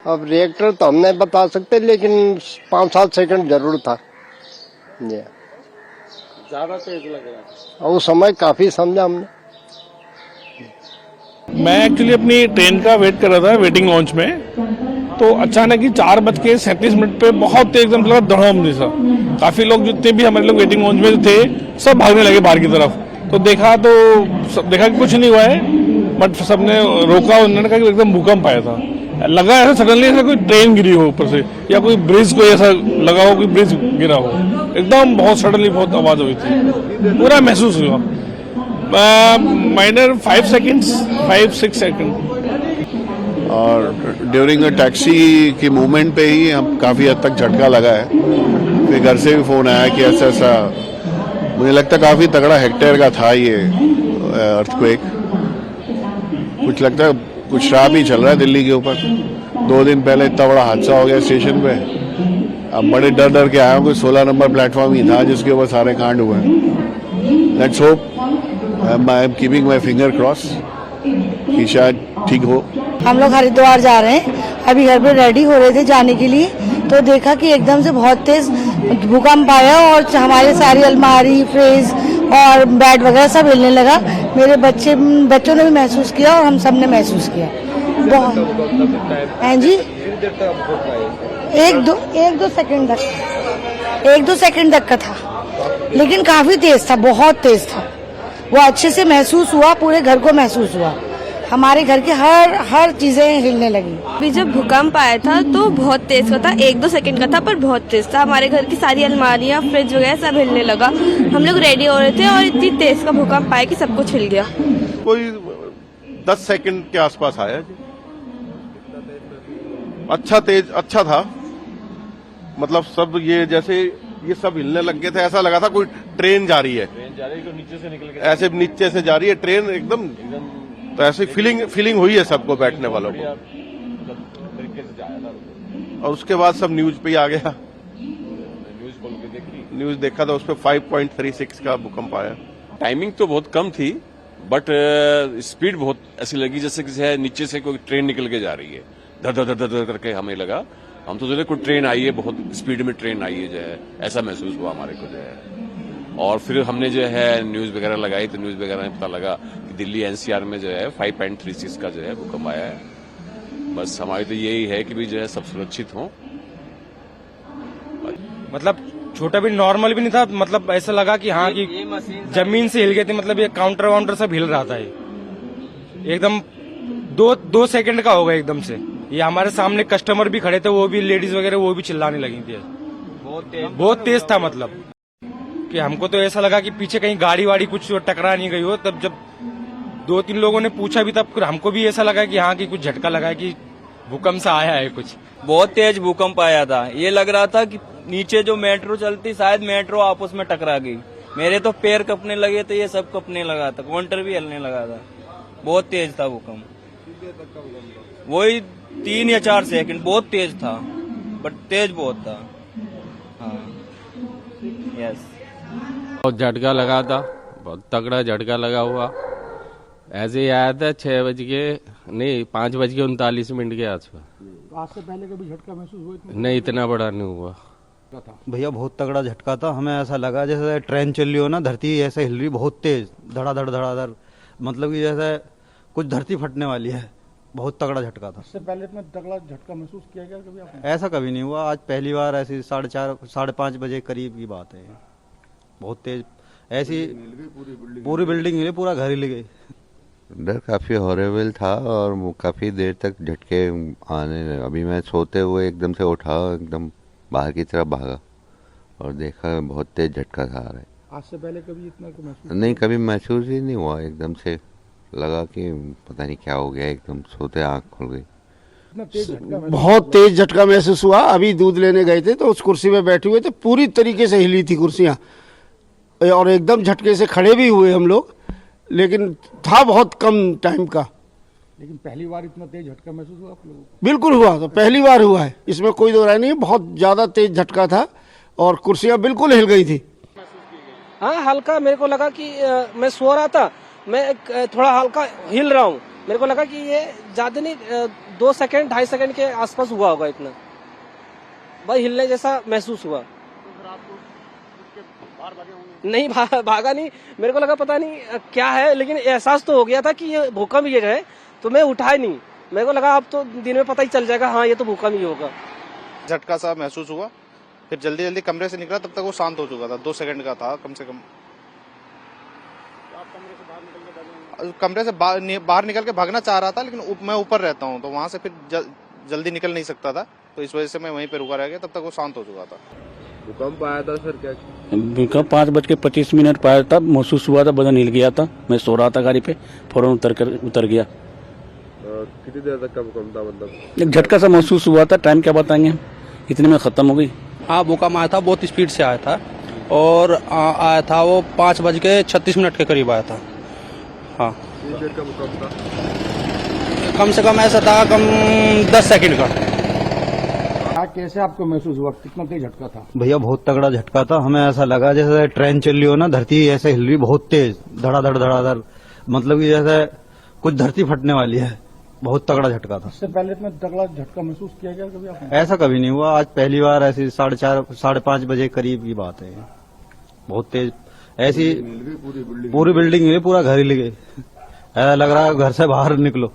अब रिएक्टर तो हम नहीं बता सकते, लेकिन 5-7 सेकंड जरूर था। ज्यादा तेज लग रहा है और उस समय काफी समझा हमने। मैं एक्चुअली अपनी ट्रेन का वेट कर रहा था वेटिंग लॉन्च में, तो अचानक ही 4:37 पे बहुत तेज एकदम लगा धड़ाम जैसा। काफी लोग जितने भी हमारे लोग वेटिंग लॉन्च में थे सब भागने लगे बाहर की तरफ। तो देखा कि कुछ नहीं हुआ है, बट सबने रोका। उन्होंने कहा कि एकदम भूकंप आया था। लगा ऐसा सडनली ऐसा कोई ट्रेन गिरी हो ऊपर से, या कोई ब्रिज कोई ऐसा लगा हो, कोई ब्रिज गिरा हो। एकदम बहुत सडनली बहुत आवाज हुई थी, पूरा महसूस हुआ। Minor 5-6 second. और ड्यूरिंग अ टैक्सी की मूवमेंट पे ही हम काफ़ी हद तक झटका लगा है। फिर घर से भी फ़ोन आया कि ऐसा ऐसा, मुझे लगता है काफ़ी तगड़ा हेक्टेयर का था ये अर्थक्वेक। कुछ लगता है कुछ शराब ही चल रहा है दिल्ली के ऊपर। 2 दिन पहले इतना बड़ा हादसा हो गया स्टेशन पे। अब बड़े डर के आया हूँ, कोई 16 नंबर प्लेटफॉर्म ही था जिसके ऊपर सारे कांड हुए हैं। Let's hope, I am keeping my finger cross कि शायद ठीक हो। हम लोग हरिद्वार जा रहे हैं, अभी घर पे रेडी हो रहे थे जाने के लिए, तो देखा कि एकदम से बहुत तेज भूकंप आया और हमारे सारी अलमारी, फ्रिज और बेड वगैरह सब हिलने लगा। मेरे बच्चों ने भी महसूस किया और हम सब ने महसूस किया। बहुत हैं जी, 1-2 सेकंड तक का था, लेकिन काफी तेज था, बहुत तेज था। वो अच्छे से महसूस हुआ, पूरे घर को महसूस हुआ। हमारे घर की हर चीजें हिलने लगी। अभी जब भूकंप आया था तो बहुत तेज का था, 1-2 सेकंड का था, पर बहुत तेज था। हमारे घर की सारी अलमारियां, फ्रिज वगैरह सब हिलने लगा। हम लोग रेडी हो रहे थे और इतनी तेज का भूकंप आया कि सब कुछ हिल गया। कोई 10 सेकंड के आसपास आया जी। अच्छा था। मतलब सब ये जैसे ये सब हिलने लग गए थे, ऐसा लगा था कोई ट्रेन जा रही है। तो नीचे से निकल के ऐसे नीचे से जा रही है ट्रेन एकदम। तो ऐसी फीलिंग हुई है सबको, बैठने वालों को। और उसके बाद सब न्यूज पे ही आ गया। न्यूज देखा था, उस पर 5.36 का भूकंप आया। टाइमिंग तो बहुत कम थी, बट स्पीड बहुत ऐसी लगी जैसे किसी नीचे से कोई ट्रेन निकल के जा रही है। धर धर धर धर करके हमें लगा। हम तो सोचे कोई ट्रेन आई है, बहुत स्पीड में ट्रेन आई है, जो है ऐसा महसूस हुआ हमारे को, जो है। और फिर हमने जो है न्यूज वगैरह लगाई, तो न्यूज वगैरह में पता लगा कि दिल्ली एनसीआर में जो है 5.36 का जो है भूकंप आया है। बस हमारी तो यही है कि भी जो है सब सुरक्षित हों। मतलब छोटा भी नॉर्मल भी नहीं था, मतलब ऐसा लगा कि हाँ कि जमीन से हिल गए थे। मतलब ये काउंटर वाउंटर सब हिल रहा था, ये एकदम 2 सेकंड का होगा एकदम से। ये हमारे सामने कस्टमर भी खड़े थे, वो भी लेडीज वगैरह वो भी चिल्लाने लगी थी। बहुत तेज था, मतलब कि हमको तो ऐसा लगा कि पीछे कहीं गाड़ी वाड़ी कुछ टकरा नहीं गई हो। तब जब 2-3 लोगों ने पूछा भी, तब फिर हमको भी ऐसा लगा कि हाँ कि कुछ झटका लगा है, कि भूकंप से आया है कुछ। बहुत तेज भूकंप आया था। ये लग रहा था कि नीचे जो मेट्रो चलती, शायद मेट्रो आपस में टकरा गई। मेरे तो पैर कपने लगे थे, ये सब कपने लगा था, काउंटर भी हिलने लगा था। बहुत तेज था भूकंप, वही 3 या 4 सेकंड। बहुत तेज था, बट तेज बहुत था। हाँ, यस। बहुत झटका लगा था, बहुत तगड़ा झटका लगा हुआ। ऐसे ही आया था 5:39 के आसपास। आज से पहले कभी झटका महसूस हुआ? नहीं, इतना बड़ा नहीं हुआ। भैया बहुत तगड़ा झटका था। हमें ऐसा लगा जैसे ट्रेन चल रही हो ना, धरती ऐसे हिल रही, बहुत तेज, धड़ाधड़। मतलब कि जैसे कुछ धरती फटने वाली है। बहुत तगड़ा झटका था। इससे पहले इतना तगड़ा झटका महसूस किया गया कभी आपने? ऐसा कभी नहीं हुआ, आज पहली बार ऐसी 4:30-5:30 बजे करीब की बात है। बहुत तेज ऐसी पूरी बिल्डिंग हिली, पूरा घर हिल गई। डर काफ़ी हॉरेबल था और काफ़ी देर तक झटके आने लगे। अभी मैं सोते हुए एकदम से उठा, एकदम बाहर की तरफ भागा और देखा बहुत तेज झटका था आ रहा है। आज से पहले कभी इतना महसूस नहीं, कभी महसूस ही नहीं हुआ। एकदम से लगा कि पता नहीं क्या हो गया, एकदम सोते आँख खुल गई। बहुत तेज झटका महसूस हुआ। अभी दूध लेने गए थे तो उस कुर्सी में बैठे हुए थे, पूरी तरीके से हिली थी कुर्सियाँ, और एकदम झटके से खड़े भी हुए हम लोग, लेकिन था बहुत कम टाइम का। लेकिन पहली बार इतना तेज झटका महसूस हुआ आप लोगों को? बिल्कुल हुआ, तो पहली बार हुआ है, इसमें कोई दो राय नहीं। बहुत ज्यादा तेज झटका था और कुर्सियां बिल्कुल हिल गई थी। हाँ, हल्का मेरे को लगा कि मैं सो रहा था, मैं थोड़ा हल्का हिल रहा हूँ। मेरे को लगा कि ये ज्यादा नहीं 2 सेकंड 2.5 सेकंड के आसपास हुआ होगा इतना, भाई हिलने जैसा महसूस हुआ। नहीं भागा नहीं, मेरे को लगा पता नहीं क्या है, लेकिन एहसास तो हो गया था कि ये भूकंप ये है, तो मैं उठा ही नहीं। मेरे को लगा अब तो दिन में पता ही चल जाएगा, हाँ ये तो भूकंप ही होगा। झटका सा महसूस हुआ, फिर जल्दी जल्दी कमरे से निकला, तब तक वो शांत हो चुका था। 2 सेकंड का था कम से कम। कमरे से बाहर निकल के भागना चाह रहा था, लेकिन मैं ऊपर रहता हूँ तो वहां से फिर जल्दी निकल नहीं सकता था, तो इस वजह से मैं वहीं पे रुका रह गया। तब तक वो शांत हो चुका था। भूकंप आया था सर क्या? भूकंप 5:25 पर आया था, महसूस हुआ था, बदन हिल गया था। मैं सो रहा था गाड़ी पे, फौरन उतर गया। कितनी देर तक का भूकंप था? मतलब एक झटका सा महसूस हुआ था, टाइम क्या बताएंगे, इतने में खत्म हो गई। हाँ भूकंप आया था, बहुत स्पीड से आया था और आया था वो 5:36 के करीब आया था। हाँ कितनी देर का भूकंप था? कम से कम ऐसा था 10 सेकंड का। कैसे आपको महसूस हुआ, कितना तेज झटका था? भैया बहुत तगड़ा झटका था, हमें ऐसा लगा जैसे ट्रेन चल रही हो ना, धरती ऐसे हिल रही बहुत तेज, धड़ाधड़, मतलब कि जैसे कुछ धरती फटने वाली है। बहुत तगड़ा झटका था। इससे पहले इतना तगड़ा झटका महसूस किया गया कभी आपने? ऐसा कभी नहीं हुआ, आज पहली बार ऐसी 4:30 5:30 बजे करीब की बात है। बहुत तेज ऐसी पूरी बिल्डिंग हिली, पूरा घर हिल गई, ऐसा लग रहा है घर से बाहर निकलो।